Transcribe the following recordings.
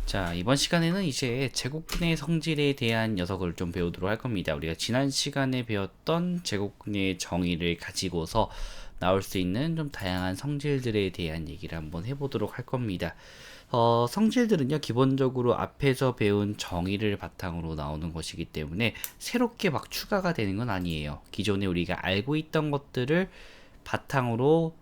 자, 이번 시간에는 이제 제곱근의 성질에 대한 녀석을 좀 배우도록 할 겁니다. 우리가 지난 시간에 배웠던 제곱근의 정의를 가지고서 나올 수 있는 좀 다양한 성질들에 대한 얘기를 한번 해보도록 할 겁니다. 성질들은요, 기본적으로 앞에서 배운 정의를 바탕으로 나오는 것이기 때문에 새롭게 막 추가가 되는 건 아니에요. 기존에 우리가 알고 있던 것들을 바탕으로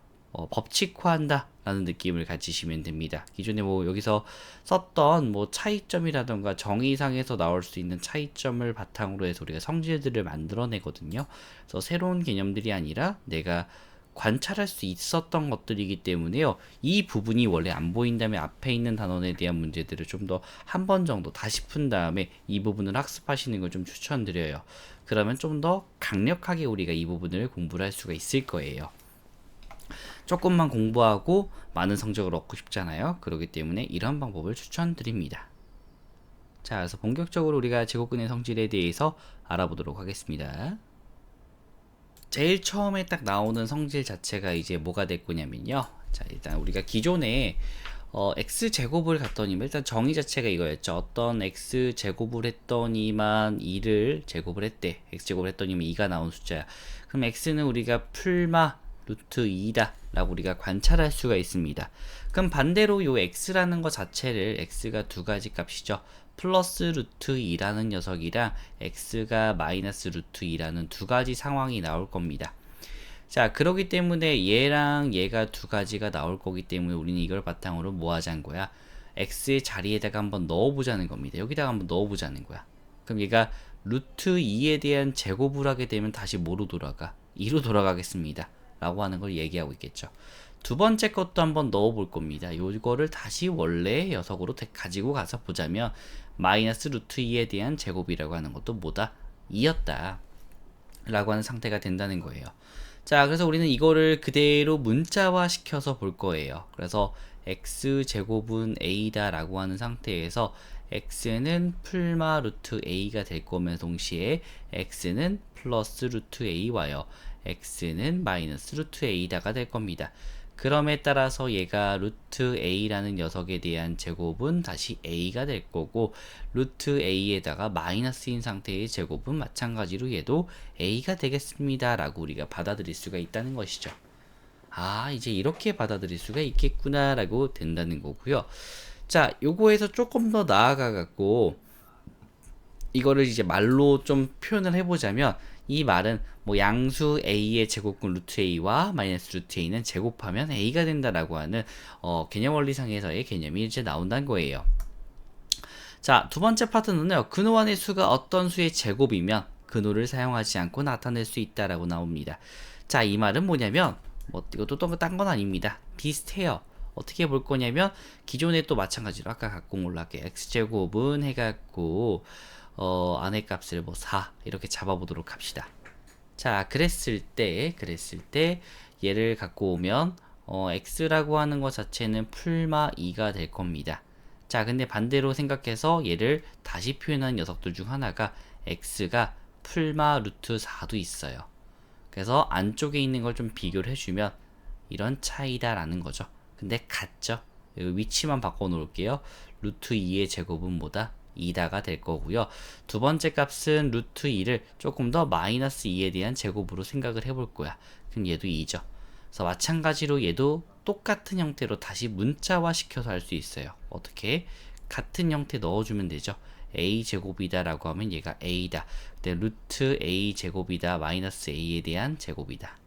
법칙화한다 라는 느낌을 가지시면 됩니다. 기존에 뭐 여기서 썼던 뭐 차이점이라던가 정의상에서 나올 수 있는 차이점을 바탕으로 해서 우리가 성질들을 만들어내거든요. 그래서 새로운 개념들이 아니라 내가 관찰할 수 있었던 것들이기 때문에요. 이 부분이 원래 안 보인다면 앞에 있는 단원에 대한 문제들을 좀 더 한 번 정도 다시 푼 다음에 이 부분을 학습하시는 걸 좀 추천드려요. 그러면 좀 더 강력하게 우리가 이 부분을 공부를 할 수가 있을 거예요. 조금만 공부하고 많은 성적을 얻고 싶잖아요. 그렇기 때문에 이런 방법을 추천드립니다. 자, 그래서 본격적으로 우리가 제곱근의 성질에 대해서 알아보도록 하겠습니다. 제일 처음에 딱 나오는 성질 자체가 이제 뭐가 될 거냐면요. 자, 일단 우리가 기존에 x제곱을 갔더니만 일단 정의 자체가 이거였죠. 어떤 x제곱을 했더니만 2를 제곱을 했대. x제곱을 했더니만 2가 나온 숫자야. 그럼 x는 우리가 풀마 루트 2다 라고 우리가 관찰할 수가 있습니다. 그럼 반대로 요 x라는 것 자체를 x가 두 가지 값이죠. 플러스 루트 2라는 녀석이랑 x가 마이너스 루트 2라는 두 가지 상황이 나올 겁니다. 자, 그러기 때문에 얘랑 얘가 두 가지가 나올 거기 때문에 우리는 이걸 바탕으로 뭐 하자는 거야? x의 자리에다가 한번 넣어보자는 겁니다. 여기다가 한번 넣어보자는 거야. 그럼 얘가 루트 2에 대한 제곱을 하게 되면 다시 뭐로 돌아가? 2로 돌아가겠습니다. 라고 하는 걸 얘기하고 있겠죠. 두 번째 것도 한번 넣어볼 겁니다. 요거를 다시 원래의 녀석으로 가지고 가서 보자면 마이너스 루트 2에 대한 제곱이라고 하는 것도 뭐다? 2였다. 라고 하는 상태가 된다는 거예요. 자, 그래서 우리는 이거를 그대로 문자화 시켜서 볼 거예요. 그래서 x제곱은 a다 라고 하는 상태에서 x는 풀마 루트 a가 될 거면 동시에 x는 플러스 루트 a와요. x는 마이너스 루트 a다가 될 겁니다. 그럼에 따라서 얘가 루트 a라는 녀석에 대한 제곱은 다시 a가 될 거고 루트 a에다가 마이너스인 상태의 제곱은 마찬가지로 얘도 a가 되겠습니다 라고 우리가 받아들일 수가 있다는 것이죠. 아, 이제 이렇게 받아들일 수가 있겠구나 라고 된다는 거고요. 자, 요거에서 조금 더 나아가 갖고 이거를 이제 말로 좀 표현을 해보자면 이 말은 뭐 양수 a의 제곱근 루트 a와 마이너스 루트 a는 제곱하면 a가 된다라고 하는 개념 원리상에서의 개념이 이제 나온다는 거예요. 자, 두 번째 파트는요. 근호환의 수가 어떤 수의 제곱이면 근호를 사용하지 않고 나타낼 수 있다라고 나옵니다. 자, 이 말은 뭐냐면 뭐 이것도 또 딴 건 아닙니다. 비슷해요. 어떻게 볼 거냐면 기존에 또 마찬가지로 아까 갖고 온 걸로 할게요. x제곱은 해갖고 안의 값을 뭐 4 이렇게 잡아보도록 합시다. 자, 그랬을 때 얘를 갖고 오면 x라고 하는 것 자체는 풀마 2가 될 겁니다. 자, 근데 반대로 생각해서 얘를 다시 표현한 녀석들 중 하나가 x가 풀마 루트 4도 있어요. 그래서 안쪽에 있는 걸 좀 비교를 해주면 이런 차이다라는 거죠. 근데 같죠? 위치만 바꿔 놓을게요. 루트 2의 제곱은 뭐다? 2다가 될 거고요. 두 번째 값은 루트 2를 조금 더 마이너스 2에 대한 제곱으로 생각을 해볼 거야. 그럼 얘도 2죠. 그래서 마찬가지로 얘도 똑같은 형태로 다시 문자화 시켜서 할 수 있어요. 어떻게? 같은 형태 넣어주면 되죠. a 제곱이다 라고 하면 얘가 a다. 근데 루트 a 제곱이다 마이너스 a에 대한 제곱이다.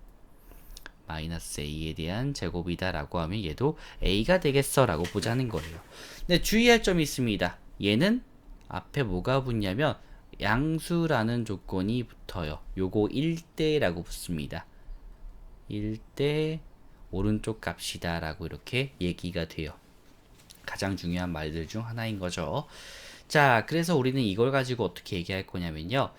마이너스 a에 대한 제곱이다 라고 하면 얘도 a가 되겠어 라고 보자는 거예요. 근데 주의할 점이 있습니다. 얘는 앞에 뭐가 붙냐면 양수라는 조건이 붙어요. 요거 1대 라고 붙습니다. 1대 오른쪽 값이다 라고 이렇게 얘기가 돼요. 가장 중요한 말들 중 하나인 거죠. 자, 그래서 우리는 이걸 가지고 어떻게 얘기할 거냐면요.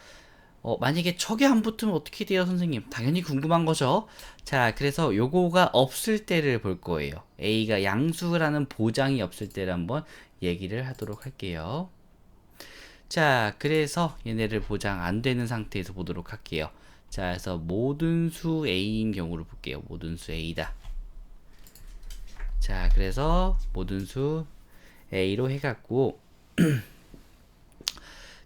만약에 척이 안 붙으면 어떻게 돼요, 선생님? 당연히 궁금한 거죠. 자, 그래서 요거가 없을 때를 볼 거예요. A가 양수라는 보장이 없을 때를 한번 얘기를 하도록 할게요. 자, 그래서 얘네를 보장 안 되는 상태에서 보도록 할게요. 자, 그래서 모든 수 A인 경우를 볼게요. 모든 수 A다. 자, 그래서 모든 수 a로 해갖고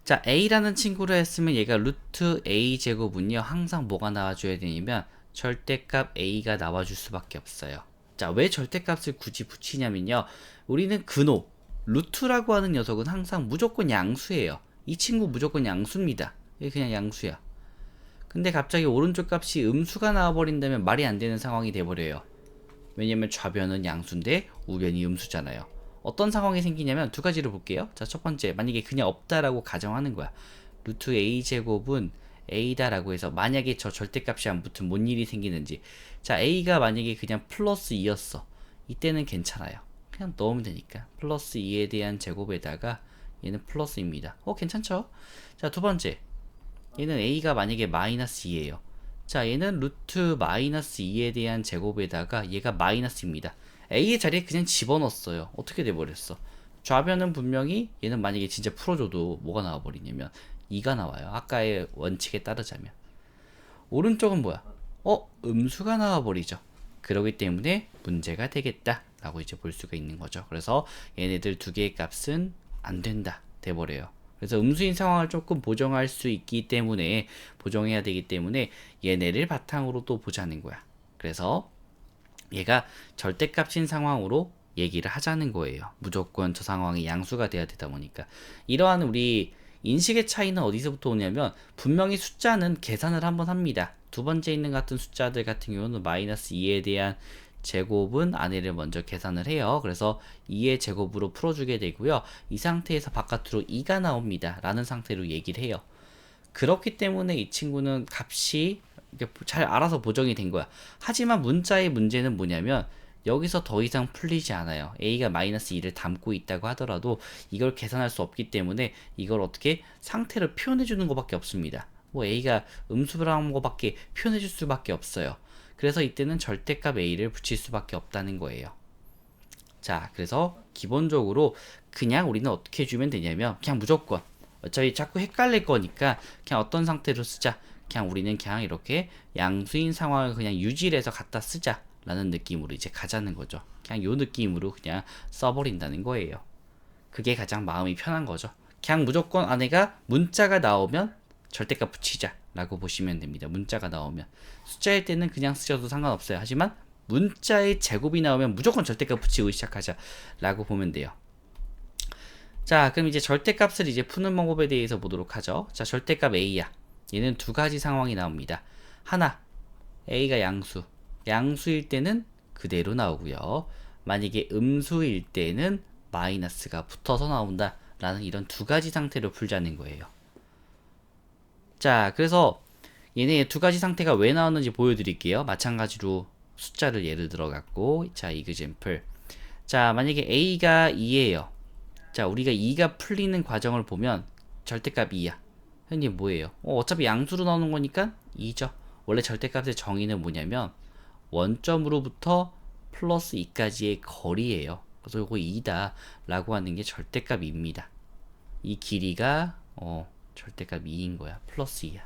자, a라는 친구를 했으면 얘가 루트 a 제곱은요 항상 뭐가 나와줘야 되냐면 절대값 a가 나와줄 수밖에 없어요. 자, 왜 절대값을 굳이 붙이냐면요, 우리는 근호 루트라고 하는 녀석은 항상 무조건 양수예요. 이 친구 무조건 양수입니다. 이게 그냥 양수야. 근데 갑자기 오른쪽 값이 음수가 나와버린다면 말이 안 되는 상황이 돼버려요. 왜냐면 좌변은 양수인데 우변이 음수잖아요. 어떤 상황이 생기냐면 두 가지를 볼게요. 자, 첫 번째, 만약에 그냥 없다라고 가정하는 거야. 루트 a 제곱은 a다라고 해서 만약에 저 절대값이 안 붙으면 뭔 일이 생기는지. 자, a가 만약에 그냥 플러스 2였어. 이때는 괜찮아요. 그냥 넣으면 되니까. 플러스 2에 대한 제곱에다가 얘는 플러스입니다. 괜찮죠? 자, 두 번째, 얘는 a가 만약에 마이너스 2예요. 자, 얘는 루트 마이너스 2에 대한 제곱에다가 얘가 마이너스입니다. a의 자리에 그냥 집어넣었어요. 어떻게 돼버렸어? 좌변은 분명히 얘는 만약에 진짜 풀어줘도 뭐가 나와버리냐면 2가 나와요. 아까의 원칙에 따르자면. 오른쪽은 뭐야? 음수가 나와버리죠. 그러기 때문에 문제가 되겠다 라고 이제 볼 수가 있는 거죠. 그래서 얘네들 두 개의 값은 안 된다 돼버려요. 그래서 음수인 상황을 조금 보정할 수 있기 때문에, 보정해야 되기 때문에 얘네를 바탕으로 또 보자는 거야. 그래서 얘가 절대값인 상황으로 얘기를 하자는 거예요. 무조건 저 상황이 양수가 돼야 되다 보니까. 이러한 우리 인식의 차이는 어디서부터 오냐면, 분명히 숫자는 계산을 한번 합니다. 두 번째 있는 같은 숫자들 같은 경우는 마이너스 2에 대한 제곱은 안에를 먼저 계산을 해요. 그래서 2의 제곱으로 풀어주게 되고요. 이 상태에서 바깥으로 2가 나옵니다 라는 상태로 얘기를 해요. 그렇기 때문에 이 친구는 값이 잘 알아서 보정이 된 거야. 하지만 문자의 문제는 뭐냐면, 여기서 더 이상 풀리지 않아요. a가 마이너스 2를 담고 있다고 하더라도 이걸 계산할 수 없기 때문에 이걸 어떻게 상태를 표현해 주는 것밖에 없습니다. 뭐 a가 음수라는 것밖에 표현해 줄 수밖에 없어요. 그래서 이때는 절대값 a를 붙일 수밖에 없다는 거예요. 자, 그래서 기본적으로 그냥 우리는 어떻게 해주면 되냐면, 그냥 무조건 어차피 자꾸 헷갈릴 거니까 그냥 어떤 상태로 쓰자. 그냥 우리는 그냥 이렇게 양수인 상황을 그냥 유지를 해서 갖다 쓰자 라는 느낌으로 이제 가자는 거죠. 그냥 요 느낌으로 그냥 써버린다는 거예요. 그게 가장 마음이 편한 거죠. 그냥 무조건 안에가 문자가 나오면 절대값 붙이자 라고 보시면 됩니다. 문자가 나오면. 숫자일 때는 그냥 쓰셔도 상관없어요. 하지만 문자의 제곱이 나오면 무조건 절대값 붙이고 시작하자 라고 보면 돼요. 자, 그럼 이제 절대값을 이제 푸는 방법에 대해서 보도록 하죠. 자, 절대값 a야. 얘는 두 가지 상황이 나옵니다. 하나, a가 양수. 양수일 때는 그대로 나오고요. 만약에 음수일 때는 마이너스가 붙어서 나온다 라는 이런 두 가지 상태로 풀자는 거예요. 자, 그래서 얘네 두 가지 상태가 왜 나왔는지 보여드릴게요. 마찬가지로 숫자를 예를 들어 갖고, 자, 이그젬플. 자, 만약에 a가 2예요. 자, 우리가 2가 풀리는 과정을 보면 절대값 2야. 형님 뭐예요? 어차피 양수로 나오는 거니까 2죠. 원래 절대값의 정의는 뭐냐면 원점으로부터 플러스 2까지의 거리예요. 그래서 이거 2다 라고 하는 게 절대값입니다. 이 길이가 절대값 2인 거야. 플러스 2야.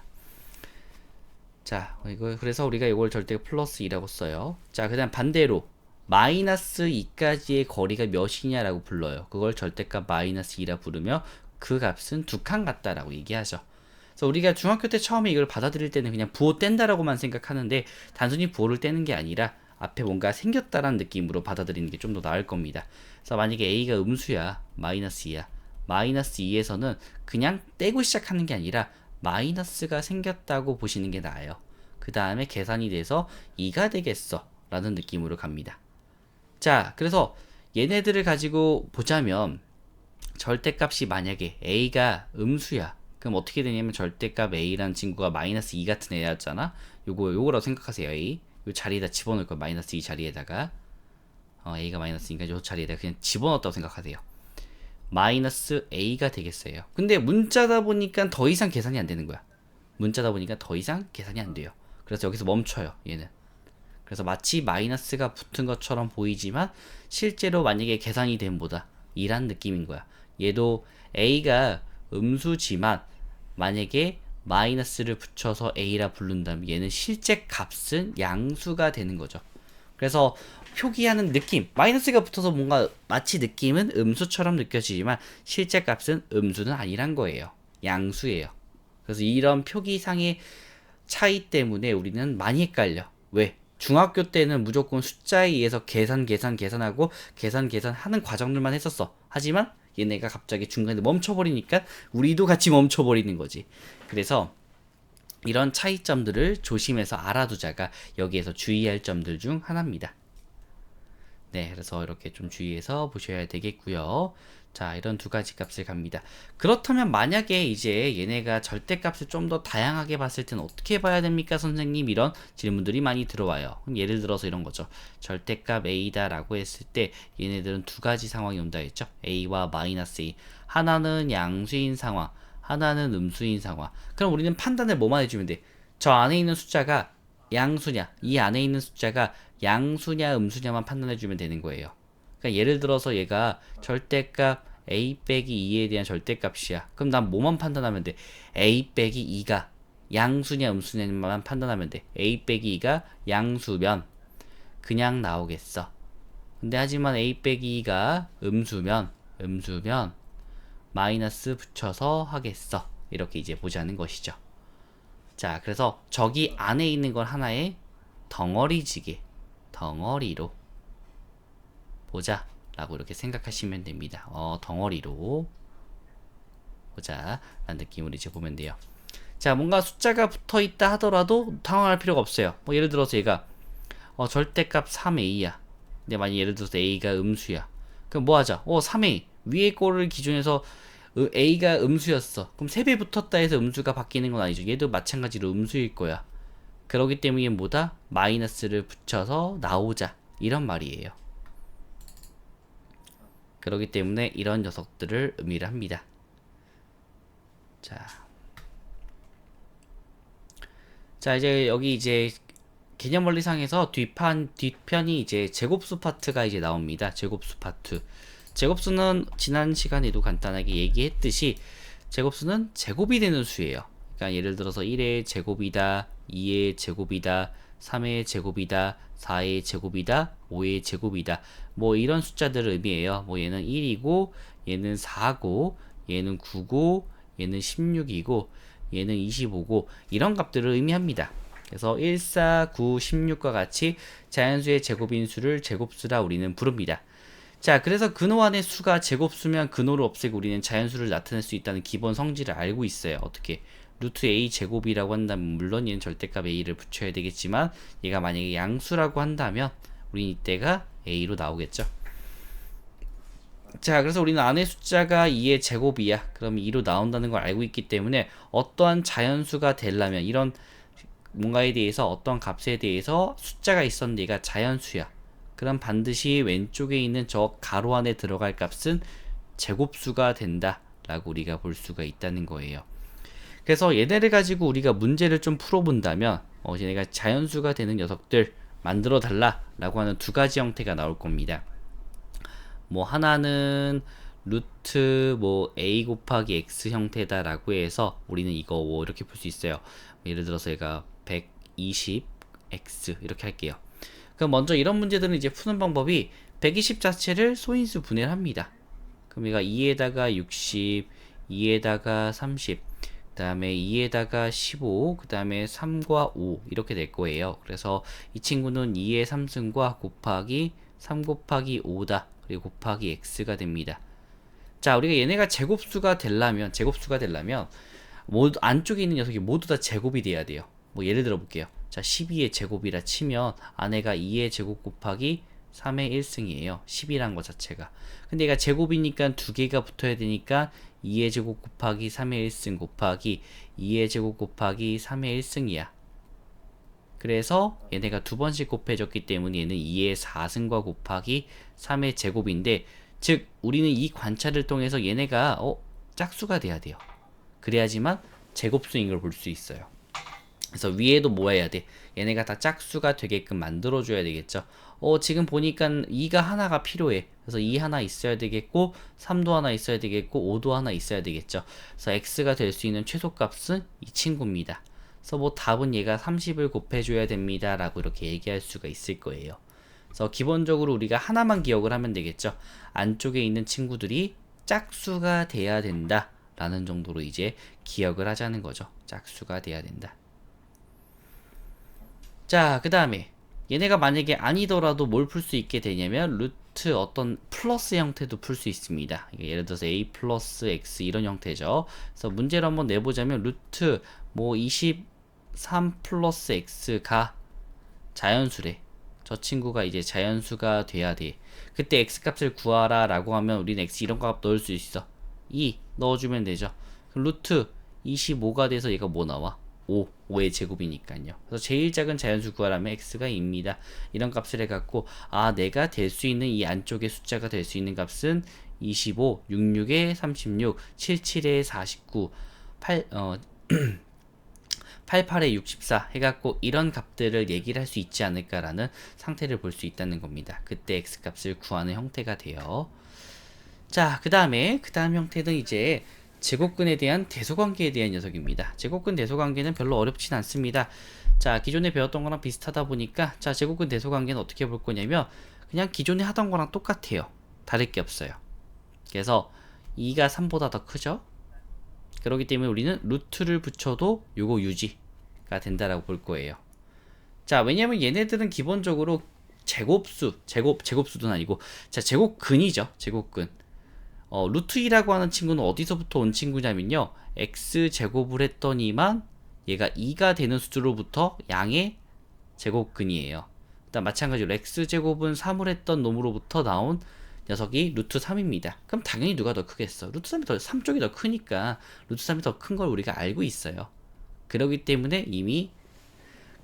자, 이거 그래서 우리가 이걸 절대 플러스 2라고 써요. 자, 그다음 반대로 마이너스 2까지의 거리가 몇이냐라고 불러요. 그걸 절대값 마이너스 2라 부르며 그 값은 두 칸 같다라고 얘기하죠. 그래서 우리가 중학교 때 처음에 이걸 받아들일 때는 그냥 부호 뗀다라고만 생각하는데, 단순히 부호를 떼는 게 아니라 앞에 뭔가 생겼다라는 느낌으로 받아들이는 게 좀 더 나을 겁니다. 그래서 만약에 a가 음수야, 마이너스 2야. 마이너스 2에서는 그냥 떼고 시작하는 게 아니라 마이너스가 생겼다고 보시는 게 나아요. 그 다음에 계산이 돼서 2가 되겠어 라는 느낌으로 갑니다. 자, 그래서 얘네들을 가지고 보자면, 절대값이 만약에 a가 음수야. 그럼 어떻게 되냐면 절대값 a라는 친구가 마이너스 2 같은 애였잖아. 요거라고 생각하세요. a 요 자리에다 집어넣을 거야. 마이너스 2 자리에다가 a가 마이너스 2니까 요 자리에다가 그냥 집어넣었다고 생각하세요. 마이너스 a가 되겠어요. 근데 문자다 보니까 더 이상 계산이 안 되는 거야. 문자다 보니까 더 이상 계산이 안 돼요. 그래서 여기서 멈춰요. 얘는. 그래서 마치 마이너스가 붙은 것처럼 보이지만 실제로 만약에 계산이 됨보다 2란 느낌인 거야. 얘도 a가 음수지만 만약에 마이너스를 붙여서 a라 부른다면 얘는 실제 값은 양수가 되는 거죠. 그래서 표기하는 느낌, 마이너스가 붙어서 뭔가 마치 느낌은 음수처럼 느껴지지만 실제 값은 음수는 아니란 거예요. 양수예요. 그래서 이런 표기상의 차이 때문에 우리는 많이 헷갈려. 왜? 중학교 때는 무조건 숫자에 의해서 계산하고 계산하는 과정들만 했었어. 하지만 얘네가 갑자기 중간에 멈춰버리니까 우리도 같이 멈춰버리는 거지. 그래서 이런 차이점들을 조심해서 알아두자가 여기에서 주의할 점들 중 하나입니다. 네, 그래서 이렇게 좀 주의해서 보셔야 되겠고요. 자, 이런 두 가지 값을 갑니다. 그렇다면 만약에 이제 얘네가 절대값을 좀 더 다양하게 봤을 때는 어떻게 봐야 됩니까, 선생님? 이런 질문들이 많이 들어와요. 그럼 예를 들어서 이런 거죠. 절대값 A다 라고 했을 때 얘네들은 두 가지 상황이 온다 했죠. A와 마이너스 A. 하나는 양수인 상황, 하나는 음수인 상황. 그럼 우리는 판단을 뭐만 해주면 돼? 저 안에 있는 숫자가 양수냐, 이 안에 있는 숫자가 양수냐 음수냐만 판단해주면 되는 거예요. 그러니까 예를 들어서 얘가 절대값 a 빼기 2에 대한 절대값이야. 그럼 난 뭐만 판단하면 돼? a 빼기 2가 양수냐 음수냐만 판단하면 돼. a 빼기 2가 양수면 그냥 나오겠어. 근데 하지만 a 빼기 2가 음수면 마이너스 붙여서 하겠어. 이렇게 이제 보자는 것이죠. 자, 그래서 저기 안에 있는 건 하나의 덩어리지게, 덩어리로 보자 라고 이렇게 생각하시면 됩니다. 덩어리로 보자 라는 느낌으로 이제 보면 돼요. 자, 뭔가 숫자가 붙어 있다 하더라도 당황할 필요가 없어요. 뭐 예를 들어서 얘가 절대값 3a야. 근데 만약 예를 들어서 a가 음수야. 그럼 뭐 하자? 3a 위에 거를 기준해서 a가 음수였어. 그럼 3배 붙었다 해서 음수가 바뀌는 건 아니죠. 얘도 마찬가지로 음수일 거야. 그러기 때문에 뭐다? 마이너스를 붙여서 나오자. 이런 말이에요. 그러기 때문에 이런 녀석들을 의미를 합니다. 자, 이제 여기 이제 개념 원리상에서 뒷편이 이제 제곱수 파트가 이제 나옵니다. 제곱수 파트. 제곱수는 지난 시간에도 간단하게 얘기했듯이 제곱수는 제곱이 되는 수예요. 그러니까 예를 들어서 1의 제곱이다, 2의 제곱이다, 3의 제곱이다, 4의 제곱이다, 5의 제곱이다. 뭐 이런 숫자들을 의미해요. 뭐 얘는 1이고, 얘는 4고, 얘는 9고, 얘는 16이고, 얘는 25고 이런 값들을 의미합니다. 그래서 1, 4, 9, 16과 같이 자연수의 제곱인 수를 제곱수라 우리는 부릅니다. 자, 그래서 근호 안의 수가 제곱수면 근호를 없애고 우리는 자연수를 나타낼 수 있다는 기본 성질을 알고 있어요. 어떻게? 루트 a 제곱이라고 한다면 물론 얘는 절대값 a를 붙여야 되겠지만 얘가 만약에 양수라고 한다면 우린 이때가 a로 나오겠죠. 자, 그래서 우리는 안의 숫자가 2의 제곱이야. 그럼 2로 나온다는 걸 알고 있기 때문에 어떠한 자연수가 되려면 이런 뭔가에 대해서 어떤 값에 대해서 숫자가 있었는데 얘가 자연수야. 그럼 반드시 왼쪽에 있는 저 가로 안에 들어갈 값은 제곱수가 된다 라고 우리가 볼 수가 있다는 거예요. 그래서 얘네를 가지고 우리가 문제를 좀 풀어본다면 얘네가 자연수가 되는 녀석들 만들어 달라 라고 하는 두 가지 형태가 나올 겁니다. 뭐 하나는 루트 뭐 a 곱하기 x 형태다 라고 해서 우리는 이거 뭐 이렇게 풀 수 있어요. 예를 들어서 얘가 120x 이렇게 할게요. 그럼 먼저 이런 문제들은 이제 푸는 방법이 120 자체를 소인수 분해를 합니다. 그럼 얘가 2에다가 60, 2에다가 30, 그 다음에 2에다가 15, 그 다음에 3과 5 이렇게 될 거예요. 그래서 이 친구는 2의 3승과 곱하기 3 곱하기 5다. 그리고 곱하기 x가 됩니다. 자, 우리가 얘네가 제곱수가 되려면 모두 안쪽에 있는 녀석이 모두 다 제곱이 돼야 돼요. 뭐 예를 들어 볼게요. 자, 12의 제곱이라 치면 안에가 2의 제곱 곱하기 3의 1승이에요. 10이란 것 자체가. 근데 얘가 제곱이니까 두 개가 붙어야 되니까 2의 제곱 곱하기 3의 1승 곱하기 2의 제곱 곱하기 3의 1승이야. 그래서 얘네가 두 번씩 곱해졌기 때문에 얘는 2의 4승과 곱하기 3의 제곱인데, 즉 우리는 이 관찰을 통해서 얘네가 짝수가 돼야 돼요. 그래야지만 제곱수인 걸 볼 수 있어요. 그래서 위에도 뭐 해야 돼? 얘네가 다 짝수가 되게끔 만들어줘야 되겠죠. 지금 보니까 2가 하나가 필요해. 그래서 2 하나 있어야 되겠고 3도 하나 있어야 되겠고 5도 하나 있어야 되겠죠. 그래서 x가 될 수 있는 최소값은 이 친구입니다. 그래서 뭐 답은 얘가 30을 곱해줘야 됩니다 라고 이렇게 얘기할 수가 있을 거예요. 그래서 기본적으로 우리가 하나만 기억을 하면 되겠죠. 안쪽에 있는 친구들이 짝수가 돼야 된다 라는 정도로 이제 기억을 하자는 거죠. 짝수가 돼야 된다. 자, 그 다음에 얘네가 만약에 아니더라도 뭘 풀 수 있게 되냐면 루트 어떤 플러스 형태도 풀 수 있습니다. 예를 들어서 a 플러스 x 이런 형태죠. 그래서 문제를 한번 내보자면 루트 뭐 23 플러스 x가 자연수래. 저 친구가 이제 자연수가 돼야 돼. 그때 x 값을 구하라 라고 하면 우리는 x 이런 값 넣을 수 있어. 2 넣어주면 되죠. 그럼 루트 25가 돼서 얘가 뭐 나와? 5의 제곱이니까요. 그래서 제일 작은 자연수 구하라면 x가 2입니다. 이런 값을 해갖고 내가 될 수 있는 이 안쪽의 숫자가 될 수 있는 값은 25, 66에 36, 77에 49, 88에 64 해갖고 이런 값들을 얘기를 할 수 있지 않을까라는 상태를 볼 수 있다는 겁니다. 그때 x값을 구하는 형태가 돼요. 자, 그 다음 형태는 이제 제곱근에 대한 대소관계에 대한 녀석입니다. 제곱근 대소관계는 별로 어렵진 않습니다. 자, 기존에 배웠던 거랑 비슷하다 보니까 자, 제곱근 대소관계는 어떻게 볼 거냐면 그냥 기존에 하던 거랑 똑같아요. 다를 게 없어요. 그래서 2가 3보다 더 크죠? 그렇기 때문에 우리는 루트를 붙여도 요거 유지가 된다라고 볼 거예요. 자, 왜냐면 얘네들은 기본적으로 제곱수도 아니고 자, 제곱근이죠. 제곱근. 루트 2라고 하는 친구는 어디서부터 온 친구냐면요. x제곱을 했더니만 얘가 2가 되는 수로부터 양의 제곱근이에요. 일단 마찬가지로 x제곱은 3을 했던 놈으로부터 나온 녀석이 루트 3입니다. 그럼 당연히 누가 더 크겠어? 루트 3 쪽이 더 크니까 루트 3이 더 큰 걸 우리가 알고 있어요. 그렇기 때문에 이미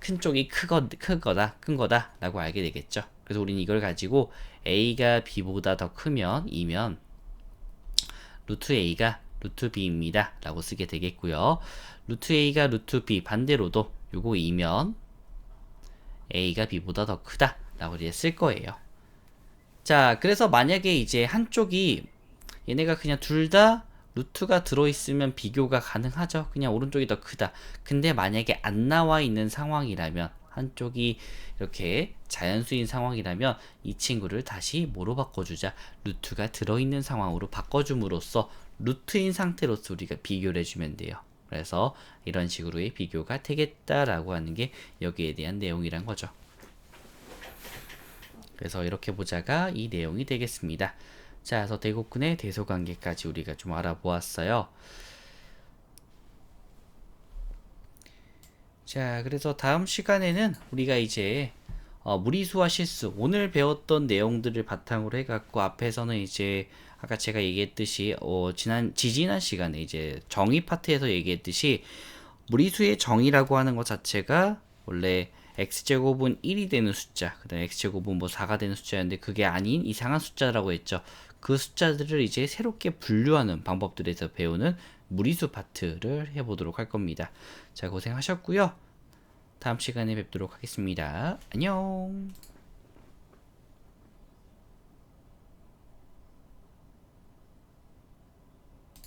큰 쪽이 큰 거다 라고 알게 되겠죠. 그래서 우리는 이걸 가지고 a가 b보다 더 크면 2면 루트 a가 루트 b입니다 라고 쓰게 되겠고요. 루트 a가 루트 b 반대로도 요거 2면 a가 b보다 더 크다 라고 이제 쓸 거예요. 자, 그래서 만약에 이제 한쪽이 얘네가 그냥 둘 다 루트가 들어있으면 비교가 가능하죠. 그냥 오른쪽이 더 크다. 근데 만약에 안 나와 있는 상황이라면 한쪽이 이렇게 자연수인 상황이라면 이 친구를 다시 뭐로 바꿔주자? 루트가 들어있는 상황으로 바꿔줌으로써 루트인 상태로서 우리가 비교를 해주면 돼요. 그래서 이런 식으로의 비교가 되겠다라고 하는 게 여기에 대한 내용이란 거죠. 그래서 이렇게 보자가 이 내용이 되겠습니다. 자, 그래서 대곡근의 대소관계까지 우리가 좀 알아보았어요. 자, 그래서 다음 시간에는 우리가 이제 무리수와 실수, 오늘 배웠던 내용들을 바탕으로 해갖고 앞에서는 이제 아까 제가 얘기했듯이 지지난 시간에 이제 정의 파트에서 얘기했듯이 무리수의 정의라고 하는 것 자체가 원래 x제곱은 1이 되는 숫자, 그 다음에 x제곱은 뭐 4가 되는 숫자였는데 그게 아닌 이상한 숫자라고 했죠. 그 숫자들을 이제 새롭게 분류하는 방법들에서 배우는 무리수 파트를 해보도록 할 겁니다. 자, 고생하셨고요. 다음 시간에 뵙도록 하겠습니다. 안녕.